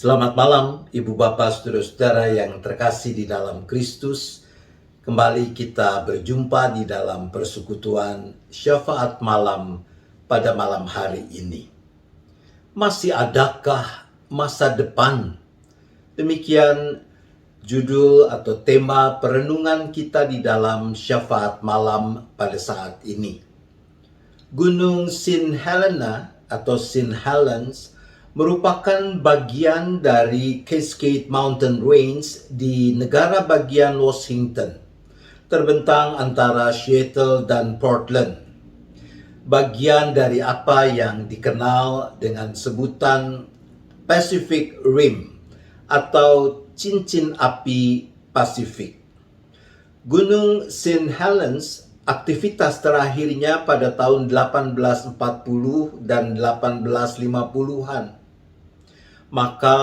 Selamat malam, Ibu Bapak, Saudara-saudara yang terkasih di dalam Kristus. Kembali kita berjumpa di dalam persekutuan syafaat malam pada malam hari ini. Masih adakah masa depan? Demikian judul atau tema perenungan kita di dalam syafaat malam pada saat ini. Gunung St. Helena atau St. Helens merupakan bagian dari Cascade Mountain Range di negara bagian Washington, terbentang antara Seattle dan Portland. Bagian dari apa yang dikenal dengan sebutan Pacific Rim atau cincin api Pasifik. Gunung St. Helens aktivitas terakhirnya pada tahun 1840 dan 1850-an. Maka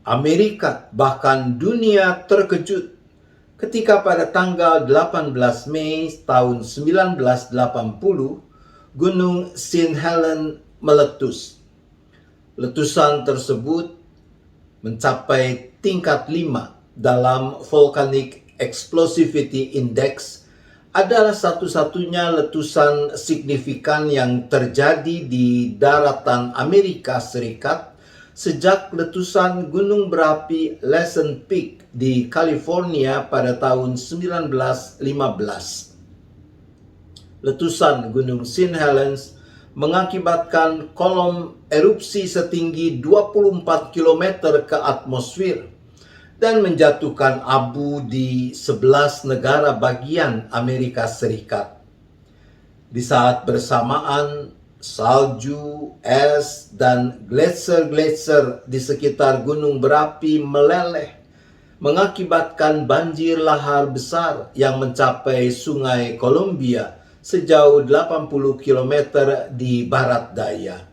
Amerika bahkan dunia terkejut ketika pada tanggal 18 Mei tahun 1980 Gunung St. Helens meletus. Letusan tersebut mencapai tingkat 5 dalam Volcanic Explosivity Index, adalah satu-satunya letusan signifikan yang terjadi di daratan Amerika Serikat sejak letusan gunung berapi Lassen Peak di California pada tahun 1915. Letusan Gunung St. Helens mengakibatkan kolom erupsi setinggi 24 km ke atmosfer dan menjatuhkan abu di 11 negara bagian Amerika Serikat. Di saat bersamaan, salju, es, dan gletser-gletser di sekitar gunung berapi meleleh, mengakibatkan banjir lahar besar yang mencapai Sungai Columbia sejauh 80 km di barat daya.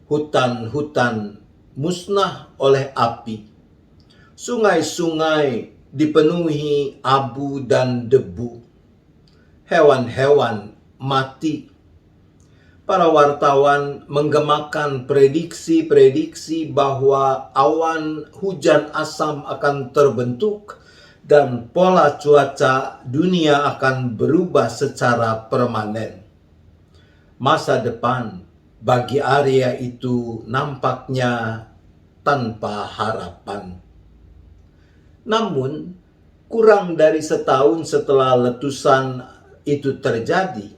Hutan-hutan musnah oleh api. Sungai-sungai dipenuhi abu dan debu. Hewan-hewan mati. Para wartawan menggemakan prediksi-prediksi bahwa awan hujan asam akan terbentuk dan pola cuaca dunia akan berubah secara permanen. Masa depan bagi area itu nampaknya tanpa harapan. Namun, kurang dari setahun setelah letusan itu terjadi,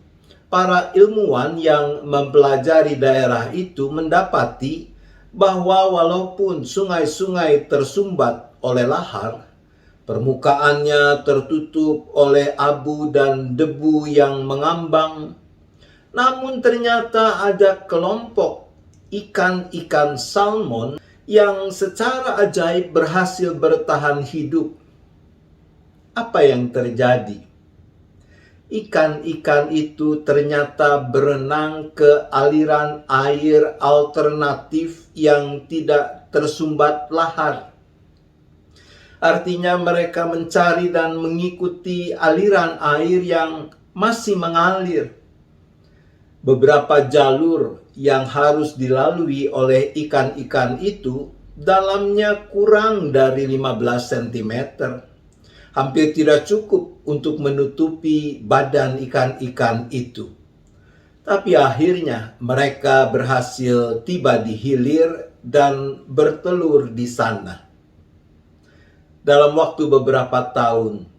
para ilmuwan yang mempelajari daerah itu mendapati bahwa walaupun sungai-sungai tersumbat oleh lahar, permukaannya tertutup oleh abu dan debu yang mengambang, namun ternyata ada kelompok ikan-ikan salmon yang secara ajaib berhasil bertahan hidup. Apa yang terjadi? Ikan-ikan itu ternyata berenang ke aliran air alternatif yang tidak tersumbat lahar. Artinya mereka mencari dan mengikuti aliran air yang masih mengalir. Beberapa jalur yang harus dilalui oleh ikan-ikan itu dalamnya kurang dari 15 cm. Hampir tidak cukup untuk menutupi badan ikan-ikan itu. Tapi akhirnya mereka berhasil tiba di hilir dan bertelur di sana. Dalam waktu beberapa tahun,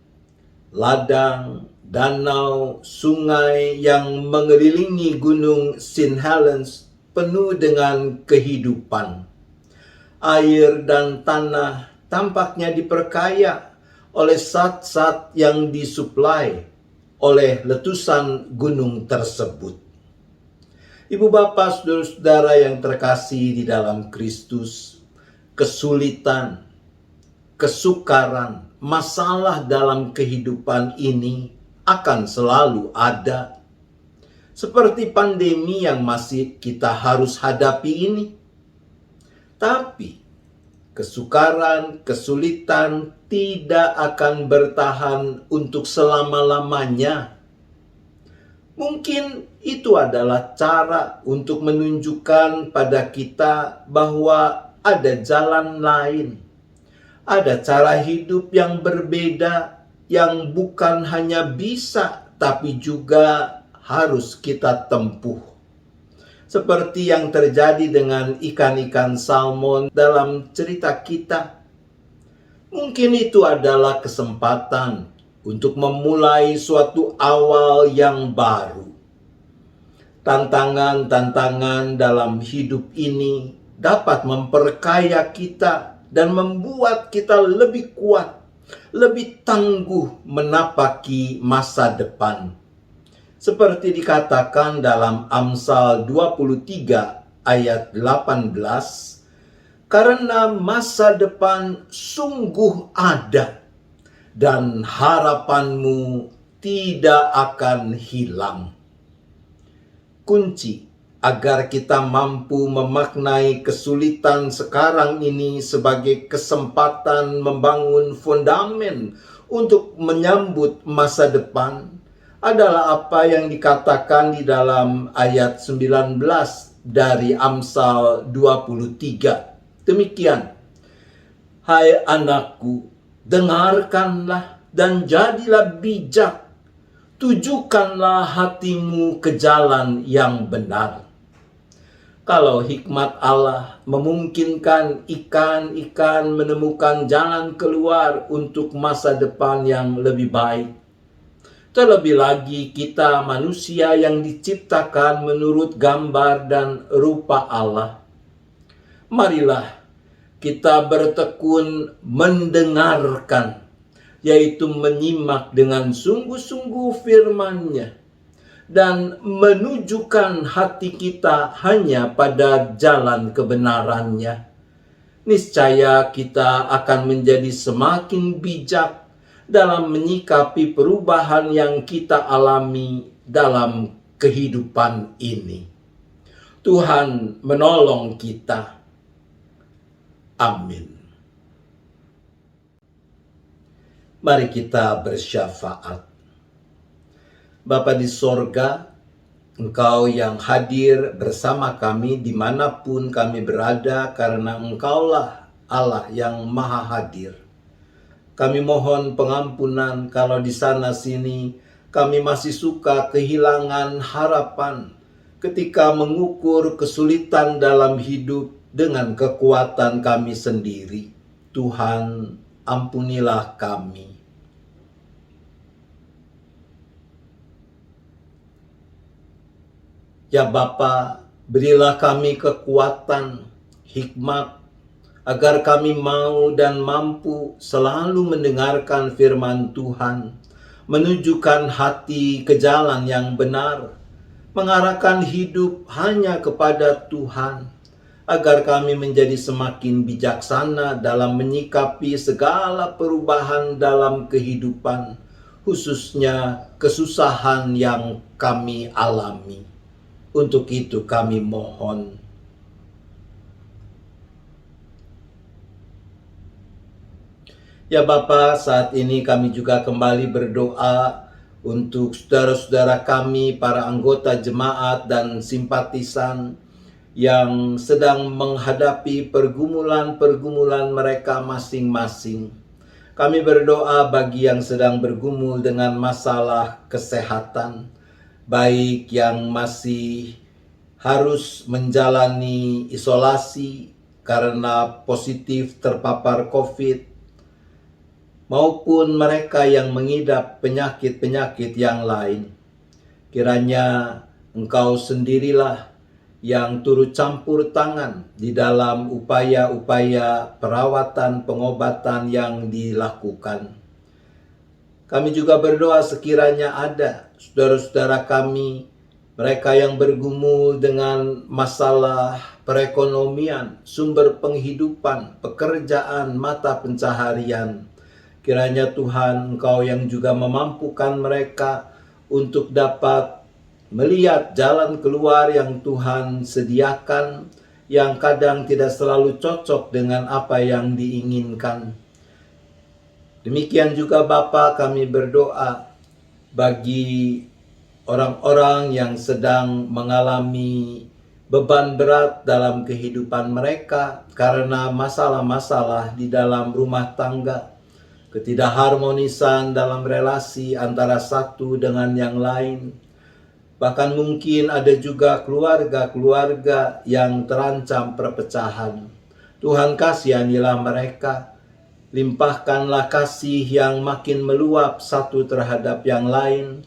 ladang, danau, sungai yang mengelilingi Gunung St. Helens penuh dengan kehidupan. Air dan tanah tampaknya diperkaya oleh zat-zat yang disuplai oleh letusan gunung tersebut. Ibu bapak, saudara-saudara yang terkasih di dalam Kristus, kesulitan, kesukaran, masalah dalam kehidupan ini akan selalu ada. Seperti pandemi yang masih kita harus hadapi ini. Tapi kesukaran, kesulitan tidak akan bertahan untuk selama-lamanya. Mungkin itu adalah cara untuk menunjukkan pada kita bahwa ada jalan lain. Ada cara hidup yang berbeda, yang bukan hanya bisa, tapi juga harus kita tempuh. Seperti yang terjadi dengan ikan-ikan salmon dalam cerita kita. Mungkin itu adalah kesempatan untuk memulai suatu awal yang baru. Tantangan-tantangan dalam hidup ini dapat memperkaya kita dan membuat kita lebih kuat, lebih tangguh menapaki masa depan. Seperti dikatakan dalam Amsal 23 ayat 18, karena masa depan sungguh ada dan harapanmu tidak akan hilang. Kunci agar kita mampu memaknai kesulitan sekarang ini sebagai kesempatan membangun fondamen untuk menyambut masa depan adalah apa yang dikatakan di dalam ayat 19 dari Amsal 23. Demikian, hai anakku, dengarkanlah dan jadilah bijak, tujukanlah hatimu ke jalan yang benar. Kalau hikmat Allah memungkinkan ikan-ikan menemukan jalan keluar untuk masa depan yang lebih baik, terlebih lagi kita manusia yang diciptakan menurut gambar dan rupa Allah. Marilah kita bertekun mendengarkan, yaitu menyimak dengan sungguh-sungguh firman-Nya, dan menunjukkan hati kita hanya pada jalan kebenaran-Nya. Niscaya kita akan menjadi semakin bijak dalam menyikapi perubahan yang kita alami dalam kehidupan ini. Tuhan menolong kita. Amin. Mari kita bersyafaat. Bapa di sorga, Engkau yang hadir bersama kami dimanapun kami berada, karena Engkaulah Allah yang maha hadir. Kami mohon pengampunan kalau di sana sini kami masih suka kehilangan harapan ketika mengukur kesulitan dalam hidup dengan kekuatan kami sendiri. Tuhan, ampunilah kami. Ya Bapa, berilah kami kekuatan, hikmat, agar kami mau dan mampu selalu mendengarkan firman Tuhan, menunjukkan hati ke jalan yang benar, mengarahkan hidup hanya kepada Tuhan, agar kami menjadi semakin bijaksana dalam menyikapi segala perubahan dalam kehidupan, khususnya kesusahan yang kami alami. Untuk itu kami mohon, ya Bapa, saat ini kami juga kembali berdoa untuk saudara-saudara kami, para anggota jemaat dan simpatisan yang sedang menghadapi pergumulan-pergumulan mereka masing-masing. Kami berdoa bagi yang sedang bergumul dengan masalah kesehatan, baik yang masih harus menjalani isolasi karena positif terpapar COVID, maupun mereka yang mengidap penyakit-penyakit yang lain. Kiranya Engkau sendirilah yang turut campur tangan di dalam upaya-upaya perawatan pengobatan yang dilakukan. Kami juga berdoa sekiranya ada saudara-saudara kami, mereka yang bergumul dengan masalah perekonomian, sumber penghidupan, pekerjaan, mata pencaharian. Kiranya Tuhan, Engkau yang juga memampukan mereka untuk dapat melihat jalan keluar yang Tuhan sediakan, yang kadang tidak selalu cocok dengan apa yang diinginkan. Demikian juga Bapa, kami berdoa bagi orang-orang yang sedang mengalami beban berat dalam kehidupan mereka karena masalah-masalah di dalam rumah tangga, ketidakharmonisan dalam relasi antara satu dengan yang lain. Bahkan mungkin ada juga keluarga-keluarga yang terancam perpecahan. Tuhan kasihanilah mereka, limpahkanlah kasih yang makin meluap satu terhadap yang lain.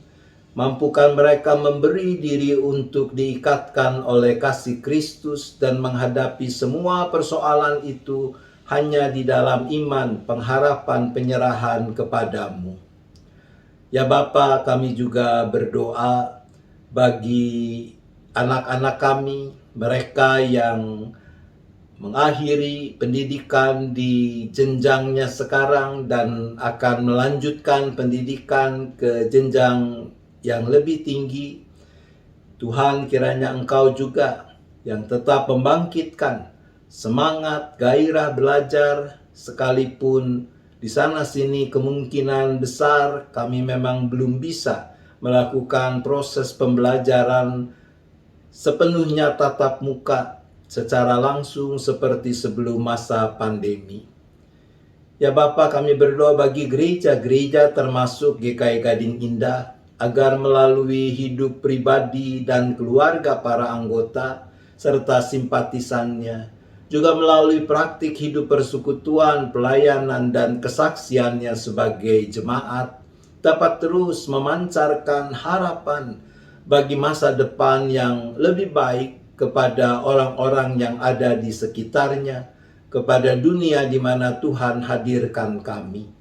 Mampukan mereka memberi diri untuk diikatkan oleh kasih Kristus dan menghadapi semua persoalan itu hanya di dalam iman, pengharapan, penyerahan kepadamu. Ya Bapa, kami juga berdoa bagi anak-anak kami, mereka yang mengakhiri pendidikan di jenjangnya sekarang dan akan melanjutkan pendidikan ke jenjang yang lebih tinggi. Tuhan, kiranya Engkau juga yang tetap membangkitkan semangat, gairah belajar, sekalipun di sana sini kemungkinan besar kami memang belum bisa melakukan proses pembelajaran sepenuhnya tatap muka secara langsung seperti sebelum masa pandemi. Ya Bapa, kami berdoa bagi gereja-gereja termasuk GKI Gading Indah, agar melalui hidup pribadi dan keluarga para anggota serta simpatisannya, juga melalui praktik hidup persekutuan, pelayanan, dan kesaksiannya sebagai jemaat, dapat terus memancarkan harapan bagi masa depan yang lebih baik kepada orang-orang yang ada di sekitarnya, kepada dunia di mana Tuhan hadirkan kami.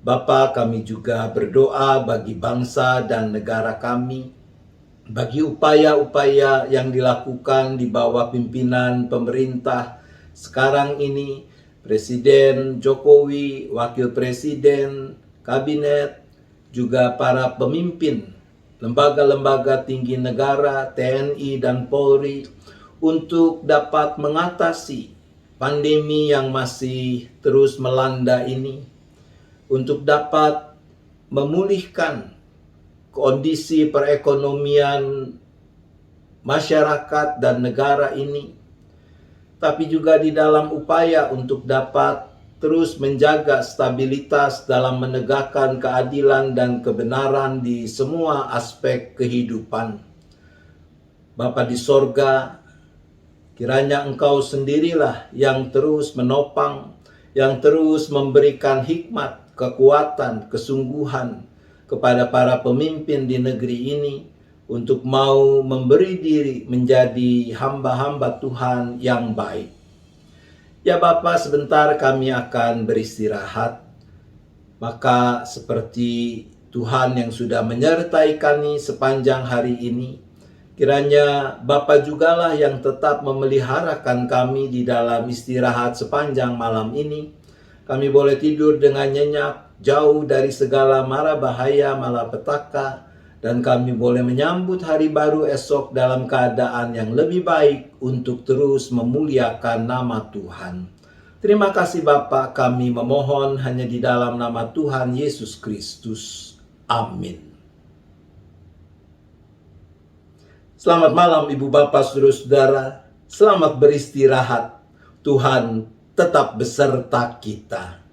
Bapa, kami juga berdoa bagi bangsa dan negara kami, bagi upaya-upaya yang dilakukan di bawah pimpinan pemerintah sekarang ini, Presiden Jokowi, Wakil Presiden, Kabinet, juga para pemimpin lembaga-lembaga tinggi negara, TNI dan Polri, untuk dapat mengatasi pandemi yang masih terus melanda ini, untuk dapat memulihkan kondisi perekonomian masyarakat dan negara ini, tapi juga di dalam upaya untuk dapat terus menjaga stabilitas dalam menegakkan keadilan dan kebenaran di semua aspek kehidupan. Bapa di sorga, kiranya Engkau sendirilah yang terus menopang, yang terus memberikan hikmat, kekuatan, kesungguhan kepada para pemimpin di negeri ini untuk mau memberi diri menjadi hamba-hamba Tuhan yang baik. Ya Bapa, sebentar kami akan beristirahat. Maka seperti Tuhan yang sudah menyertai kami sepanjang hari ini, kiranya Bapa jugalah yang tetap memeliharakan kami di dalam istirahat sepanjang malam ini. Kami boleh tidur dengan nyenyak, jauh dari segala mara bahaya, malapetaka, dan kami boleh menyambut hari baru esok dalam keadaan yang lebih baik untuk terus memuliakan nama Tuhan. Terima kasih Bapa, kami memohon hanya di dalam nama Tuhan Yesus Kristus. Amin. Selamat malam Ibu Bapak Saudara-saudara. Selamat beristirahat. Tuhan tetap beserta kita.